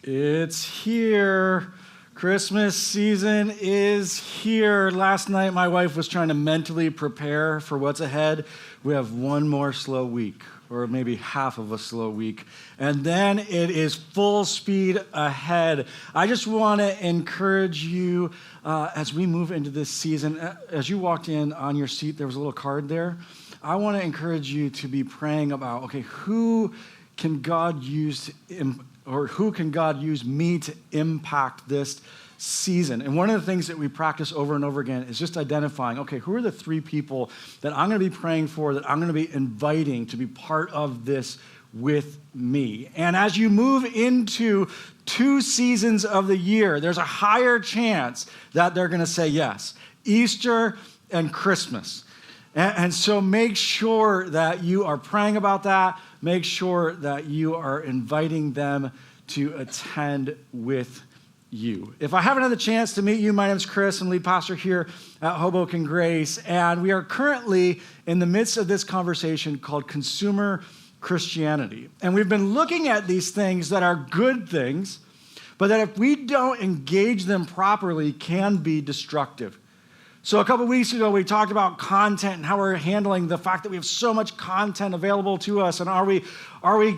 It's here. Christmas season is here. Last night, my wife was trying to mentally prepare for what's ahead. We have one more slow week, or maybe half of a slow week, and then it is full speed ahead. I just want to encourage you as we move into this season. As you walked in on your seat, there was a little card there. I want to encourage you to be praying about, okay, who can God use me to impact this season? And one of the things that we practice over and over again is just identifying, okay, who are the three people that I'm going to be praying for, that I'm going to be inviting to be part of this with me? And as you move into 2 seasons of the year, there's a higher chance that they're going to say yes. Easter and Christmas. And so make sure that you are praying about that. Make sure that you are inviting them to attend with you. If I haven't had the chance to meet you, my name is Chris. I'm lead pastor here at Hoboken Grace. And we are currently in the midst of this conversation called Consumer Christianity. And we've been looking at these things that are good things, but that if we don't engage them properly, can be destructive. So a couple weeks ago, we talked about content and how we're handling the fact that we have so much content available to us. And are we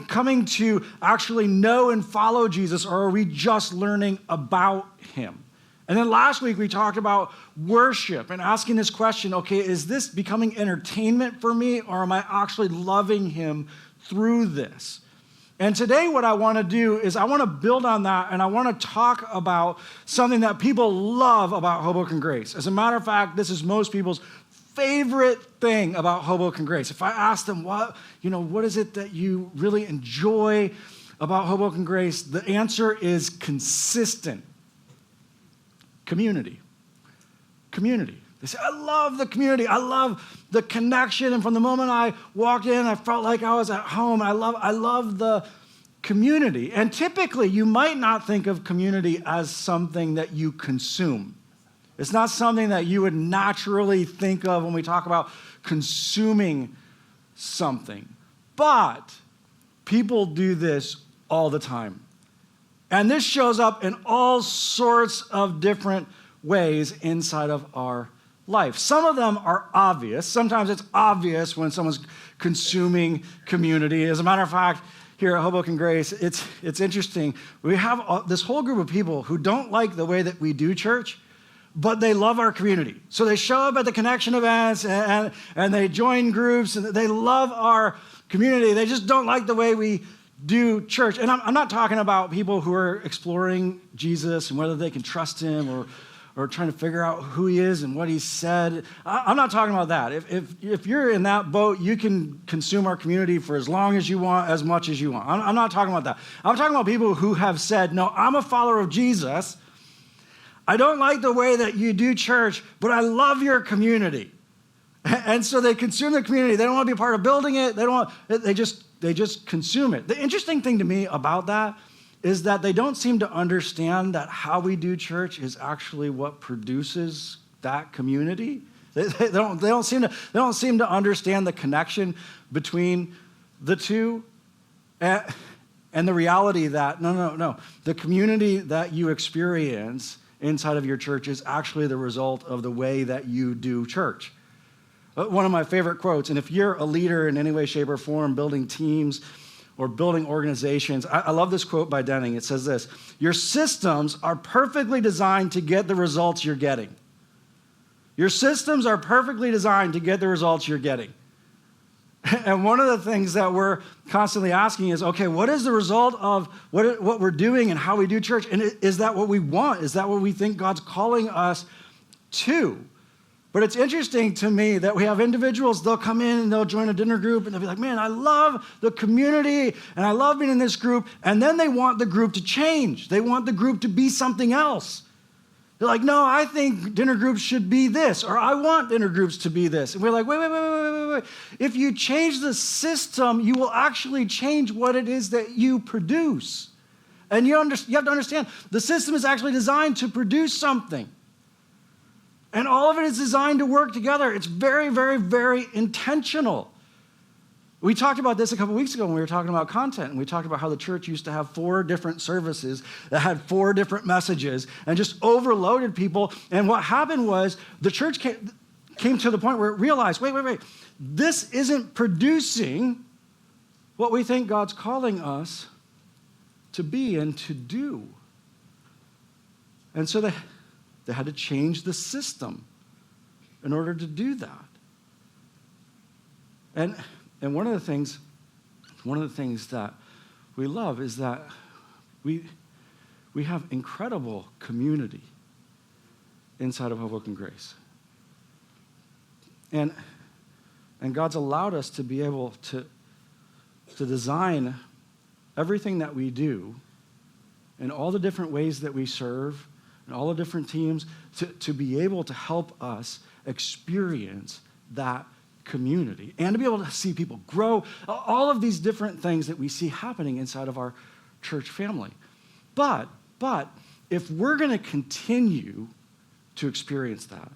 coming to actually know and follow Jesus, or are we just learning about him? And then last week, we talked about worship and asking this question, okay, is this becoming entertainment for me, or am I actually loving him through this? And today what I want to do is I want to build on that, and I want to talk about something that people love about Hoboken Grace. As a matter of fact, this is most people's favorite thing about Hoboken Grace. If I ask them, what is it that you really enjoy about Hoboken Grace, the answer is consistent. Community. Community. They say, I love the community. I love the connection. And from the moment I walked in, I felt like I was at home. I love the community. And typically, you might not think of community as something that you consume. It's not something that you would naturally think of when we talk about consuming something. But people do this all the time. And this shows up in all sorts of different ways inside of our life. Some of them are obvious. Sometimes it's obvious when someone's consuming community. As a matter of fact, here at Hoboken Grace, it's interesting. We have this whole group of people who don't like the way that we do church, but they love our community. So they show up at the connection events and they join groups, and they love our community. They just don't like the way we do church. And I'm not talking about people who are exploring Jesus and whether they can trust him, or trying to figure out who he is and what he said. I'm not talking about that. If you're in that boat, you can consume our community for as long as you want, as much as you want. I'm not talking about that. I'm talking about people who have said, no, I'm a follower of Jesus. I don't like the way that you do church, but I love your community. And so they consume the community. They don't want to be a part of building it. They just consume it. The interesting thing to me about that is that they don't seem to understand that how we do church is actually what produces that community. They don't seem to understand the connection between the two, and the reality that no, the community that you experience inside of your church is actually the result of the way that you do church. One of my favorite quotes, and if you're a leader in any way, shape, or form, building teams or building organizations, I love this quote by Denning. It says this: your systems are perfectly designed to get the results you're getting. Your systems are perfectly designed to get the results you're getting. And one of the things that we're constantly asking is, okay, what is the result of what we're doing and how we do church? And is that what we want? Is that what we think God's calling us to? But it's interesting to me that we have individuals, they'll come in and they'll join a dinner group and they'll be like, man, I love the community and I love being in this group. And then they want the group to change. They want the group to be something else. They're like, no, I think dinner groups should be this, or I want dinner groups to be this. And we're like, wait. If you change the system, you will actually change what it is that you produce. And you have to understand, the system is actually designed to produce something. And all of it is designed to work together. It's very, very, very intentional. We talked about this a couple weeks ago when we were talking about content, and we talked about how the church used to have 4 different services that had 4 different messages and just overloaded people. And what happened was the church came to the point where it realized, wait, this isn't producing what we think God's calling us to be and to do. And so they had to change the system in order to do that. And one of the things that we love is that we have incredible community inside of Hoboken Grace. And God's allowed us to be able to design everything that we do and all the different ways that we serve and all the different teams to be able to help us experience that community and to be able to see people grow, all of these different things that we see happening inside of our church family. But if we're going to continue to experience that,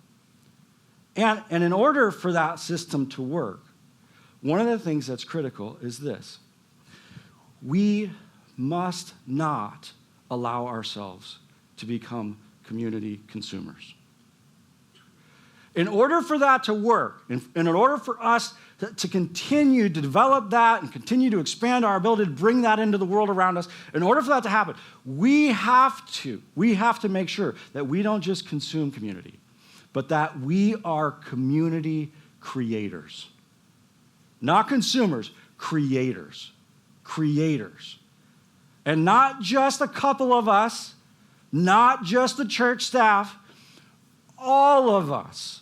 and in order for that system to work, one of the things that's critical is this. We must not allow ourselves to become community consumers. In order for that to work, and in order for us to continue to develop that and continue to expand our ability to bring that into the world around us, in order for that to happen, we have to make sure that we don't just consume community, but that we are community creators. Not consumers, creators. Creators. And not just a couple of us, not just the church staff, all of us.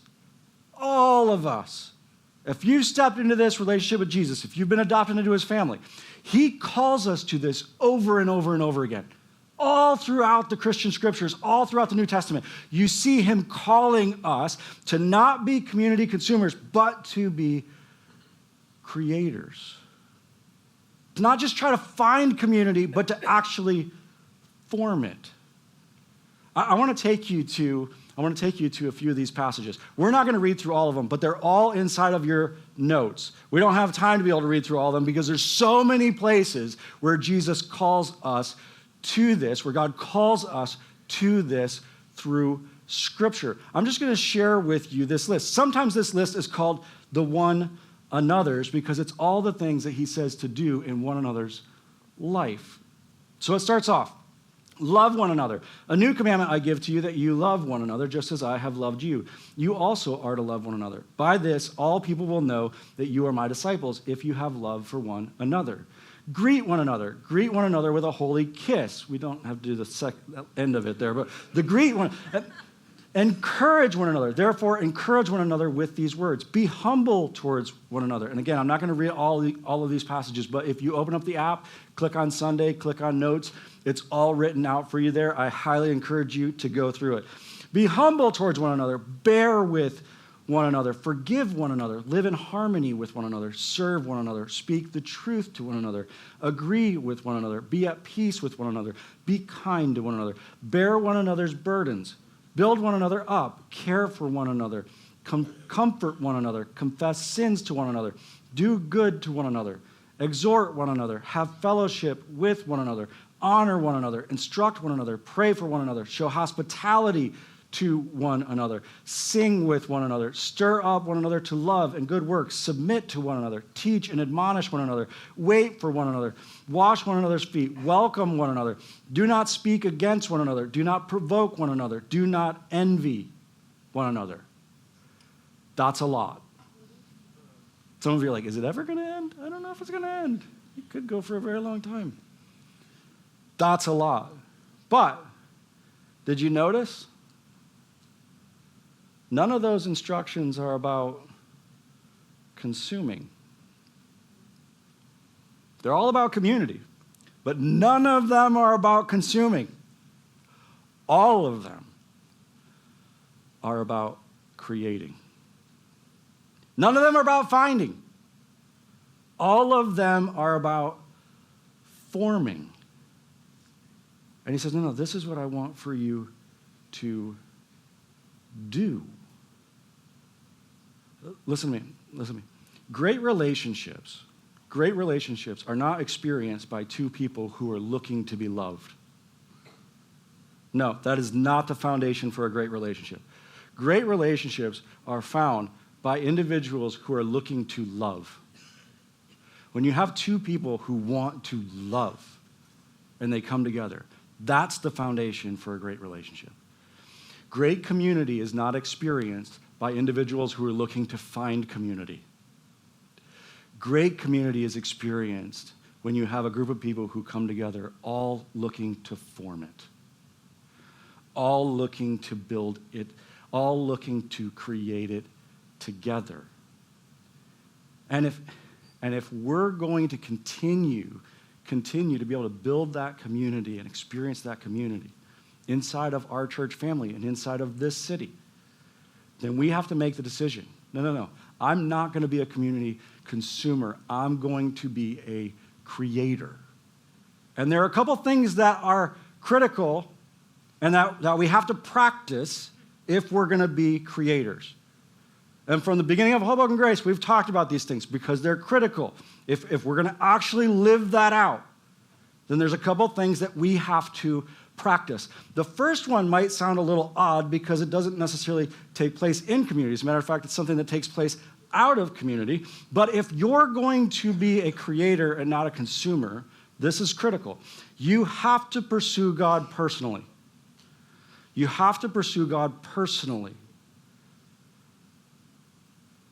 If you've stepped into this relationship with Jesus, if you've been adopted into his family, he calls us to this over and over and over again. All throughout the Christian scriptures, all throughout the New Testament, you see him calling us to not be community consumers, but to be creators. To not just try to find community, but to actually form it. I want to take you to a few of these passages. We're not going to read through all of them, but they're all inside of your notes. We don't have time to be able to read through all of them because there's so many places where Jesus calls us to this, where God calls us to this through Scripture. I'm just going to share with you this list. Sometimes this list is called the one another's because it's all the things that he says to do in one another's life. So it starts off. Love one another. A new commandment I give to you, that you love one another just as I have loved you. You also are to love one another. By this, all people will know that you are my disciples if you have love for one another. Greet one another. Greet one another with a holy kiss. We don't have to do the end of it there, but the greet one. Encourage one another. Therefore, encourage one another with these words. Be humble towards one another. And again, I'm not going to read all of these passages, but if you open up the app, click on Sunday, click on Notes, it's all written out for you there. I highly encourage you to go through it. Be humble towards one another. Bear with one another. Forgive one another. Live in harmony with one another. Serve one another. Speak the truth to one another. Agree with one another. Be at peace with one another. Be kind to one another. Bear one another's burdens. Build one another up. Care for one another. Comfort one another. Confess sins to one another. Do good to one another. Exhort one another. Have fellowship with one another. Honor one another. Instruct one another. Pray for one another. Show hospitality to one another. Sing with one another. Stir up one another to love and good works. Submit to one another. Teach and admonish one another. Wait for one another. Wash one another's feet. Welcome one another. Do not speak against one another. Do not provoke one another. Do not envy one another. That's a lot. Some of you are like, is it ever going to end? I don't know if it's going to end. It could go for a very long time. That's a lot. But did you notice? None of those instructions are about consuming. They're all about community, but none of them are about consuming. All of them are about creating. None of them are about finding. All of them are about forming. And he says, no, this is what I want for you to do. Listen to me. Great relationships Great relationships are not experienced by two people who are looking to be loved. No, that is not the foundation for a great relationship. Great relationships are found by individuals who are looking to love. When you have two people who want to love and they come together, that's the foundation for a great relationship. Great community is not experienced by individuals who are looking to find community. Great community is experienced when you have a group of people who come together all looking to form it, all looking to build it, all looking to create it together. And if we're going to continue to be able to build that community and experience that community inside of our church family and inside of this city, then we have to make the decision. No. I'm not going to be a community consumer. I'm going to be a creator. And there are a couple things that are critical and that we have to practice if we're going to be creators. And from the beginning of Hoboken Grace, we've talked about these things because they're critical. If we're going to actually live that out, then there's a couple things that we have to practice. The first one might sound a little odd because it doesn't necessarily take place in community. As a matter of fact, it's something that takes place out of community. But if you're going to be a creator and not a consumer, this is critical. You have to pursue God personally. You have to pursue God personally.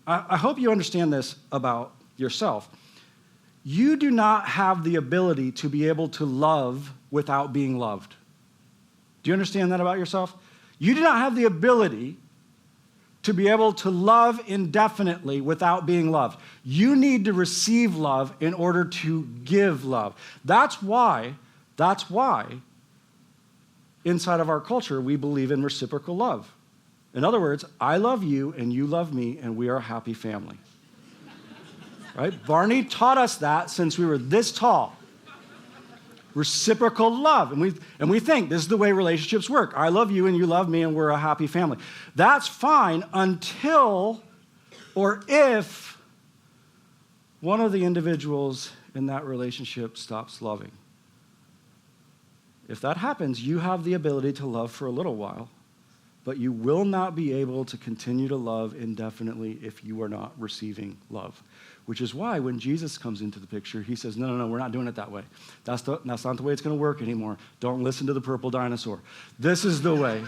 I hope you understand this about yourself. You do not have the ability to be able to love without being loved. Do you understand that about yourself? You do not have the ability to be able to love indefinitely without being loved. You need to receive love in order to give love. That's why inside of our culture we believe in reciprocal love. In other words, I love you and you love me and we are a happy family. Right? Barney taught us that since we were this tall. Reciprocal love. And we think this is the way relationships work. I love you and you love me and we're a happy family. That's fine until or if one of the individuals in that relationship stops loving. If that happens, you have the ability to love for a little while, but you will not be able to continue to love indefinitely if you are not receiving love. Which is why when Jesus comes into the picture, he says, no, we're not doing it that way. That's not the way it's going to work anymore. Don't listen to the purple dinosaur. This is the way.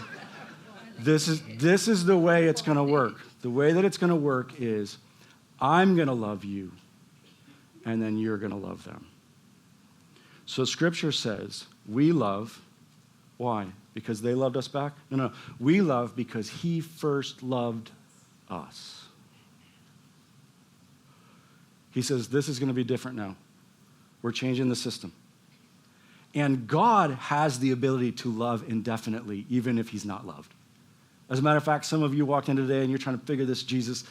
This is the way it's going to work. The way that it's going to work is I'm going to love you, and then you're going to love them. So Scripture says we love. Why? Because they loved us back? No. We love because he first loved us. He says, this is going to be different now. We're changing the system. And God has the ability to love indefinitely, even if he's not loved. As a matter of fact, some of you walked in today and you're trying to figure this Jesus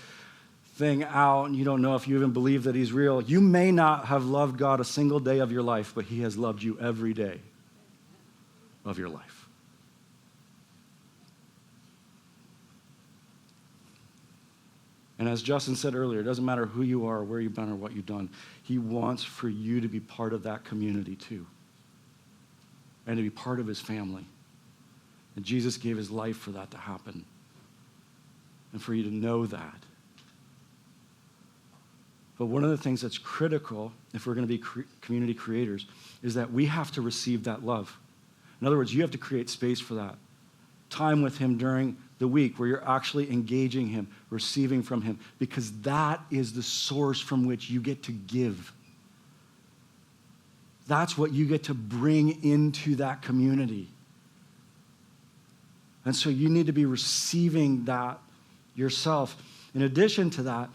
thing out, and you don't know if you even believe that he's real. You may not have loved God a single day of your life, but he has loved you every day of your life. And as Justin said earlier, it doesn't matter who you are, or where you've been, or what you've done. He wants for you to be part of that community too, and to be part of his family. And Jesus gave his life for that to happen, and for you to know that. But one of the things that's critical, if we're going to be community creators, is that we have to receive that love. In other words, you have to create space for that. Time with him during the week where you're actually engaging him, receiving from him, because that is the source from which you get to give. That's what you get to bring into that community. And so you need to be receiving that yourself. In addition to that,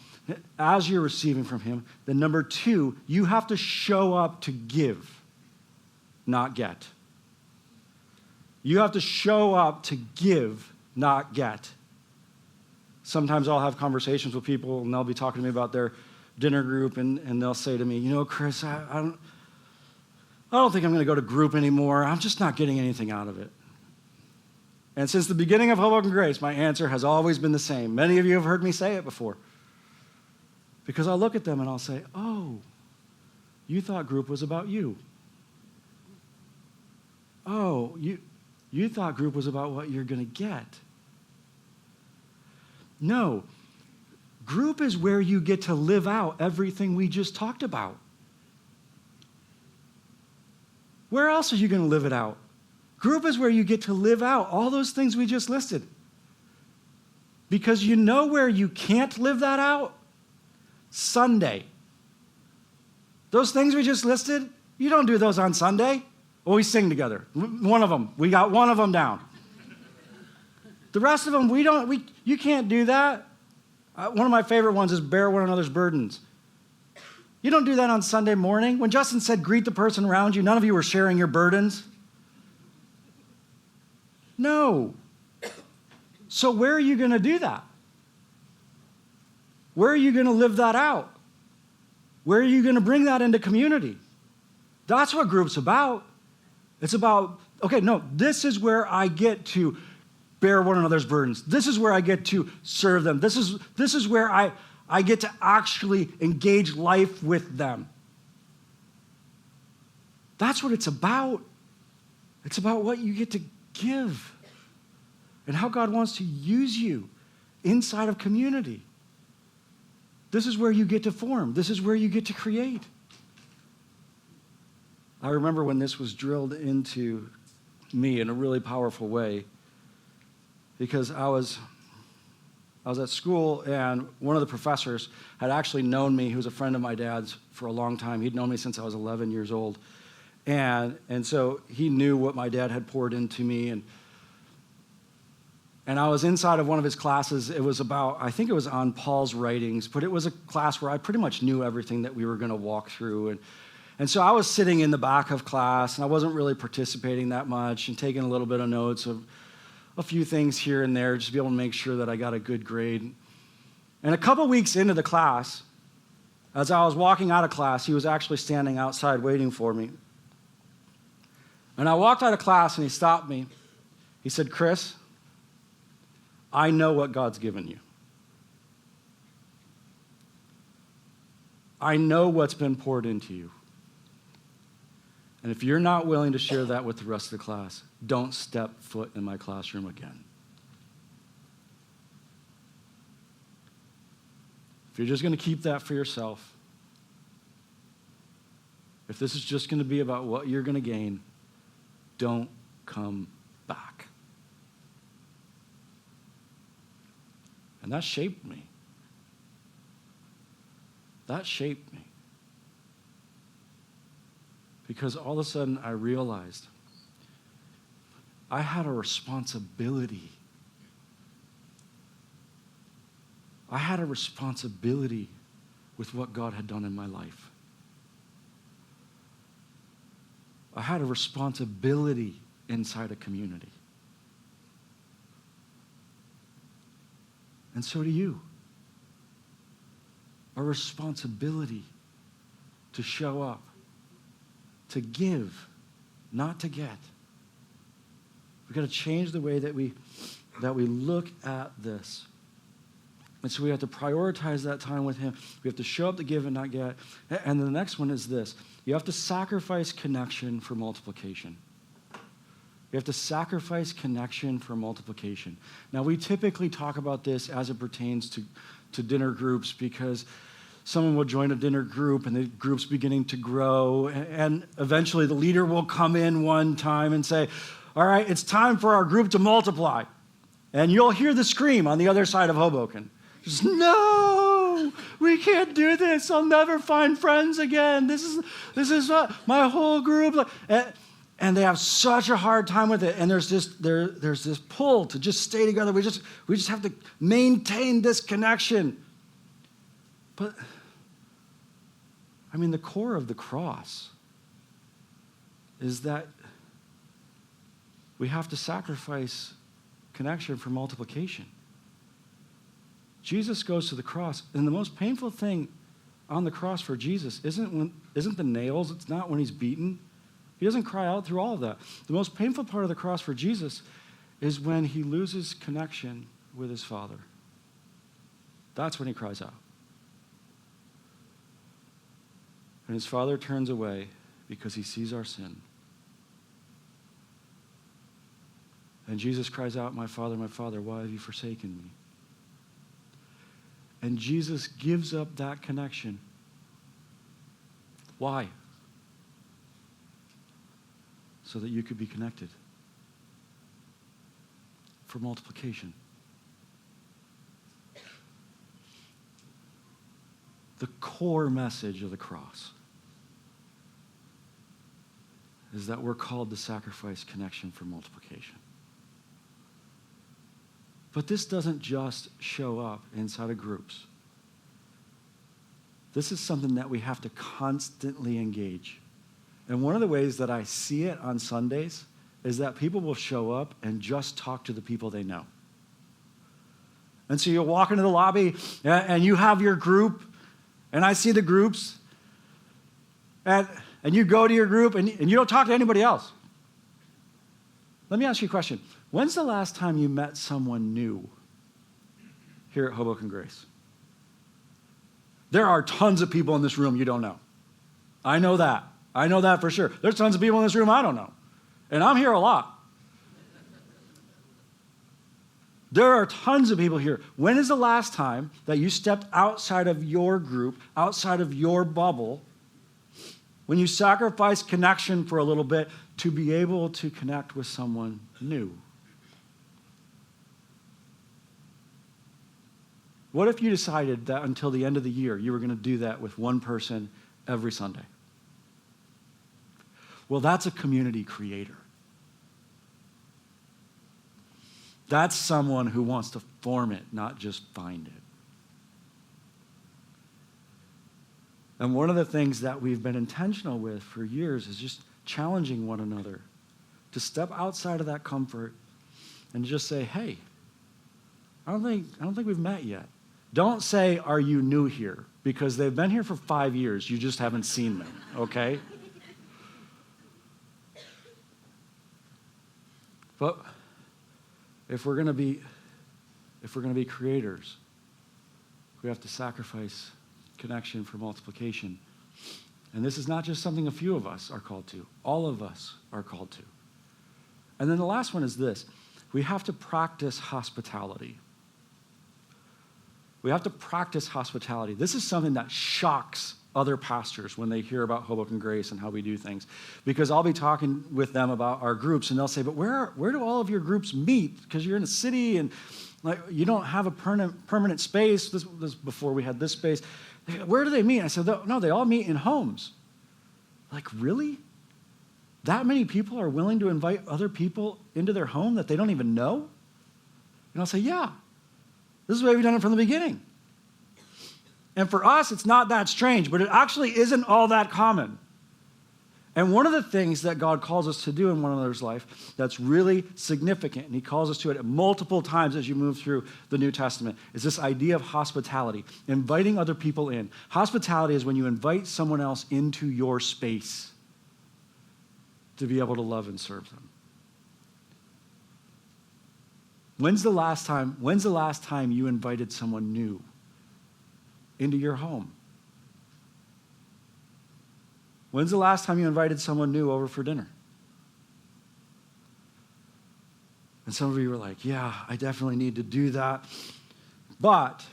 as you're receiving from him, then number 2, you have to show up to give, not get. You have to show up to give, not get. Sometimes I'll have conversations with people and they'll be talking to me about their dinner group and they'll say to me, Chris, I don't think I'm going to go to group anymore. I'm just not getting anything out of it. And since the beginning of Hoboken Grace, my answer has always been the same. Many of you have heard me say it before. Because I'll look at them and I'll say, oh, You thought group was about you. Oh, you thought group was about what you're going to get. No, group is where you get to live out everything we just talked about. Where else are you going to live it out? Group is where you get to live out all those things we just listed. Because you know where you can't live that out? Sunday. Those things we just listed, you don't do those on Sunday. Well, we sing together. One of them. We got one of them down. The rest of them, you can't do that. One of my favorite ones is bear one another's burdens. You don't do that on Sunday morning. When Justin said greet the person around you, none of you were sharing your burdens. No. So where are you going to do that? Where are you going to live that out? Where are you going to bring that into community? That's what group's about. It's about, okay, no, this is where I get to bear one another's burdens. This is where I get to serve them. This is where I get to actually engage life with them. That's what it's about. It's about what you get to give and how God wants to use you inside of community. This is where you get to form. This is where you get to create. I remember when this was drilled into me in a really powerful way, because I was at school, and one of the professors had actually known me. He was a friend of my dad's for a long time. He'd known me since I was 11 years old. And so he knew what my dad had poured into me. And I was inside of one of his classes. It was about, I think it was on Paul's writings, but it was a class where I pretty much knew everything that we were going to walk through. And so I was sitting in the back of class, and I wasn't really participating that much and taking a little bit of notes of a few things here and there, just to be able to make sure that I got a good grade. And a couple weeks into the class, as I was walking out of class, he was actually standing outside waiting for me. And I walked out of class, and he stopped me. He said, "Chris, I know what God's given you. I know what's been poured into you. And if you're not willing to share that with the rest of the class, don't step foot in my classroom again. If you're just going to keep that for yourself, if this is just going to be about what you're going to gain, don't come back." And that shaped me. That shaped me. Because all of a sudden I realized I had a responsibility. I had a responsibility with what God had done in my life. I had a responsibility inside a community. And so do you. A responsibility to show up, to give, not to get. We've got to change the way that we look at this. And so we have to prioritize that time with him. We have to show up to give and not get. And the next one is this. You have to sacrifice connection for multiplication. You have to sacrifice connection for multiplication. Now, we typically talk about this as it pertains to dinner groups, because someone will join a dinner group and the group's beginning to grow, and eventually the leader will come in one time and say, "All right, it's time for our group to multiply." And you'll hear the scream on the other side of Hoboken. Just, "No, we can't do this. I'll never find friends again. This is my whole group." And they have such a hard time with it. And there's this pull to just stay together. We just have to maintain this connection. But I mean, the core of the cross is that we have to sacrifice connection for multiplication. Jesus goes to the cross, and the most painful thing on the cross for Jesus isn't the nails. It's not when he's beaten. He doesn't cry out through all of that. The most painful part of the cross for Jesus is when he loses connection with his Father. That's when he cries out. And his father turns away because he sees our sin. And Jesus cries out, my Father, why have you forsaken me? And Jesus gives up that connection. Why? So that you could be connected. For multiplication. The core message of the cross is that we're called to sacrifice connection for multiplication. But this doesn't just show up inside of groups. This is something that we have to constantly engage. And one of the ways that I see it on Sundays is that people will show up and just talk to the people they know. And so you'll walk into the lobby and you have your group, and I see the groups, and you go to your group and you don't talk to anybody else. Let me ask you a question. When's the last time you met someone new here at Hoboken Grace? There are tons of people in this room you don't know. I know that. I know that for sure. There's tons of people in this room I don't know. And I'm here a lot. There are tons of people here. When is the last time that you stepped outside of your group, outside of your bubble, when you sacrificed connection for a little bit to be able to connect with someone new? What if you decided that until the end of the year, you were going to do that with one person every Sunday? Well, that's a community creator. That's someone who wants to form it, not just find it. And one of the things that we've been intentional with for years is just challenging one another to step outside of that comfort and just say, hey, I don't think we've met yet. Don't say, are you new here? Because they've been here for 5 years. You just haven't seen them, okay? But if we're going to be creators, we have to sacrifice connection for multiplication. And this is not just something a few of us are called to. All of us are called to. And then the last one is this. We have to practice hospitality. We have to practice hospitality. This is something that shocks other pastors when they hear about Hoboken Grace and how we do things. Because I'll be talking with them about our groups, and they'll say, but where do all of your groups meet? Because you're in a city, and like you don't have a permanent space. This before we had this space. Where do they meet? I said, no, they all meet in homes. Like, really? That many people are willing to invite other people into their home that they don't even know? And I'll say, yeah. This is the way we've done it from the beginning. And for us, it's not that strange, but it actually isn't all that common. And one of the things that God calls us to do in one another's life that's really significant, and he calls us to it multiple times as you move through the New Testament, is this idea of hospitality, inviting other people in. Hospitality is when you invite someone else into your space to be able to love and serve them. When's the last time you invited someone new into your home? When's the last time you invited someone new over for dinner? And some of you were like, yeah, I definitely need to do that. But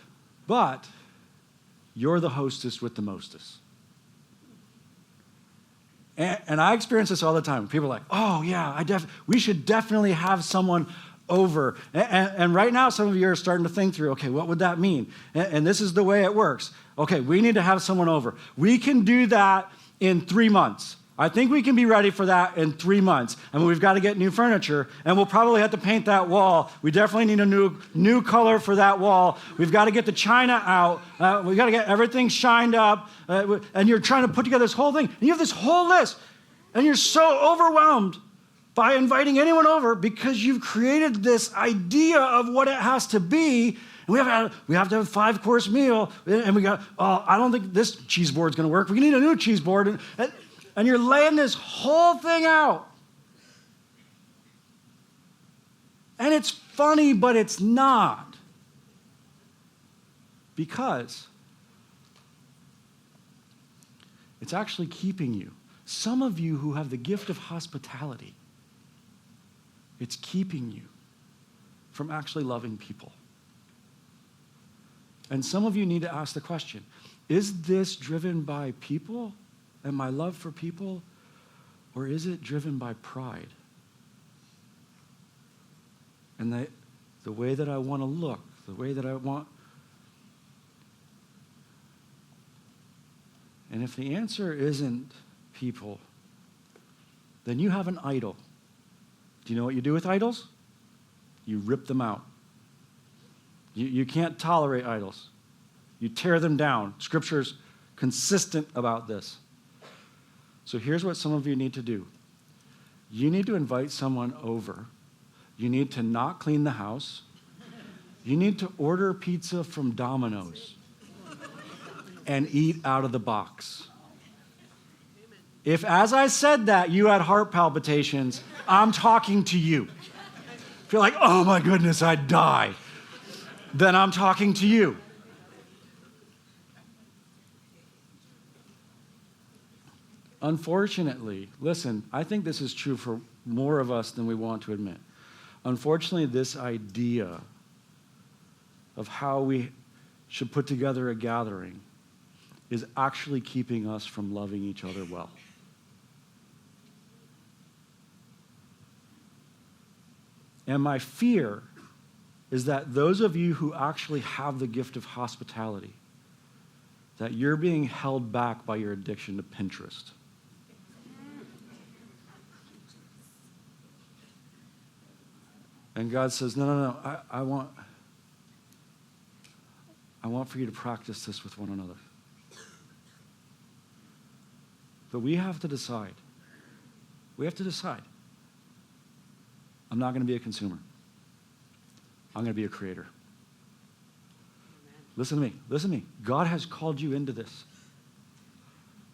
you're the hostess with the mostest. And I experience this all the time. People are like, oh yeah, we should definitely have someone over. And right now, some of you are starting to think through, okay, what would that mean? And this is the way it works. Okay, we need to have someone over. We can do that in 3 months. I think we can be ready for that in 3 months. And we've got to get new furniture, and we'll probably have to paint that wall. We definitely need a new color for that wall. We've got to get the china out. We've got to get everything shined up. And you're trying to put together this whole thing. And you have this whole list, and you're so overwhelmed by inviting anyone over because you've created this idea of what it has to be. And we have to have a 5-course meal. And we got, I don't think this cheese board's going to work. We need a new cheese board. And you're laying this whole thing out. And it's funny, but it's not. Because It's actually keeping you. Some of you who have the gift of hospitality, it's keeping you from actually loving people. And some of you need to ask the question, is this driven by people and my love for people, or is it driven by pride? And the way that I want to look, the way that I want. And if the answer isn't people, then you have an idol. Do you know what you do with idols? You rip them out. You can't tolerate idols. You tear them down. Scripture's consistent about this. So here's what some of you need to do. You need to invite someone over. You need to not clean the house. You need to order pizza from Domino's and eat out of the box. If, as I said that, you had heart palpitations, I'm talking to you. If you're like, oh my goodness, I'd die, then I'm talking to you. Unfortunately, listen, I think this is true for more of us than we want to admit. Unfortunately, this idea of how we should put together a gathering is actually keeping us from loving each other well. And my fear is that those of you who actually have the gift of hospitality, that you're being held back by your addiction to Pinterest. And God says, no, I want for you to practice this with one another. But we have to decide. We have to decide. I'm not going to be a consumer. I'm going to be a creator. Listen to me. Listen to me. God has called you into this.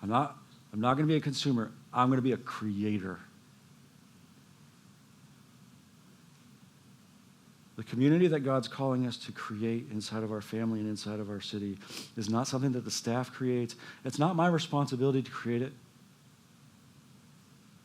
I'm not going to be a consumer. I'm going to be a creator. The community that God's calling us to create inside of our family and inside of our city is not something that the staff creates. It's not my responsibility to create it.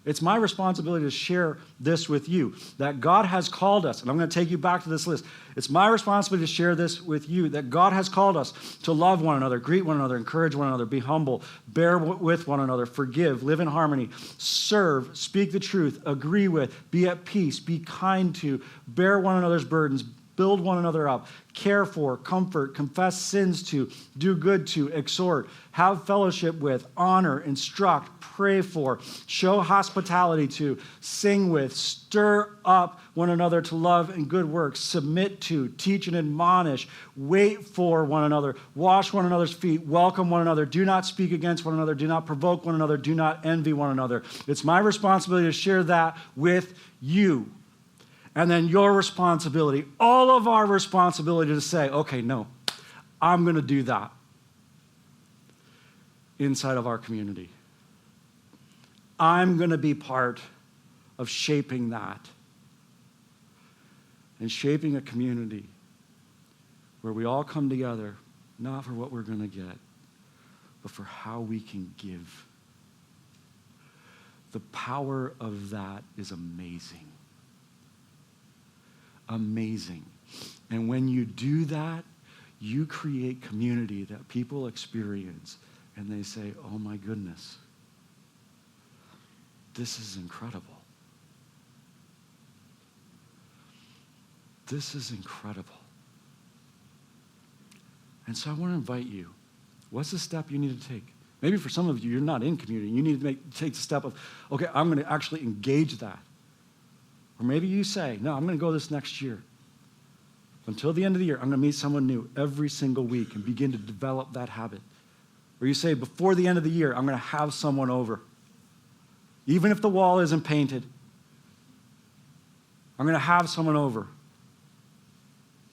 It's my responsibility to share this with you, that God has called us, and I'm going to take you back to this list. It's my responsibility to share this with you, that God has called us to love one another, greet one another, encourage one another, be humble, bear with one another, forgive, live in harmony, serve, speak the truth, agree with, be at peace, be kind to, bear one another's burdens, build one another up, care for, comfort, confess sins to, do good to, exhort, have fellowship with, honor, instruct, pray for, show hospitality to, sing with, stir up one another to love and good works, submit to, teach and admonish, wait for one another, wash one another's feet, welcome one another, do not speak against one another, do not provoke one another, do not envy one another. It's my responsibility to share that with you. And then your responsibility, all of our responsibility to say, okay, no, I'm going to do that inside of our community. I'm going to be part of shaping that and shaping a community where we all come together, not for what we're going to get, but for how we can give. The power of that is amazing. Amazing. And when you do that, you create community that people experience and they say, oh my goodness, this is incredible. This is incredible. And so I want to invite you. What's the step you need to take? Maybe for some of you, you're not in community. You need to take the step of, okay, I'm going to actually engage that. Or maybe you say, no, I'm going to go this next year. Until the end of the year, I'm going to meet someone new every single week and begin to develop that habit. Or you say, before the end of the year, I'm going to have someone over. Even if the wall isn't painted, I'm going to have someone over.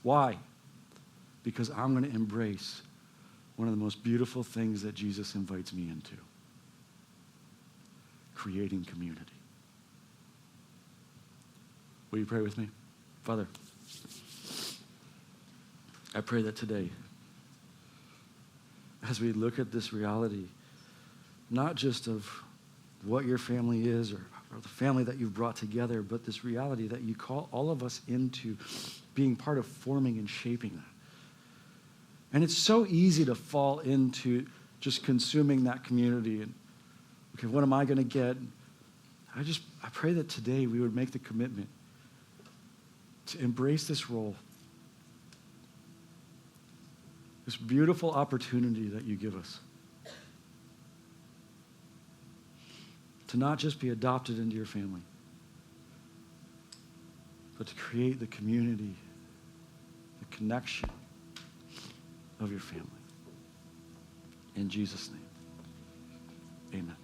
Why? Because I'm going to embrace one of the most beautiful things that Jesus invites me into. Creating community. Will you pray with me? Father, I pray that today, as we look at this reality not just of what your family is or the family that you've brought together, but this reality that you call all of us into being part of forming and shaping that. And it's so easy to fall into just consuming that community and, okay, what am I going to get? I pray that today we would make the commitment to embrace this role, this beautiful opportunity that you give us, to not just be adopted into your family, but to create the community, the connection of your family. In Jesus' name, amen.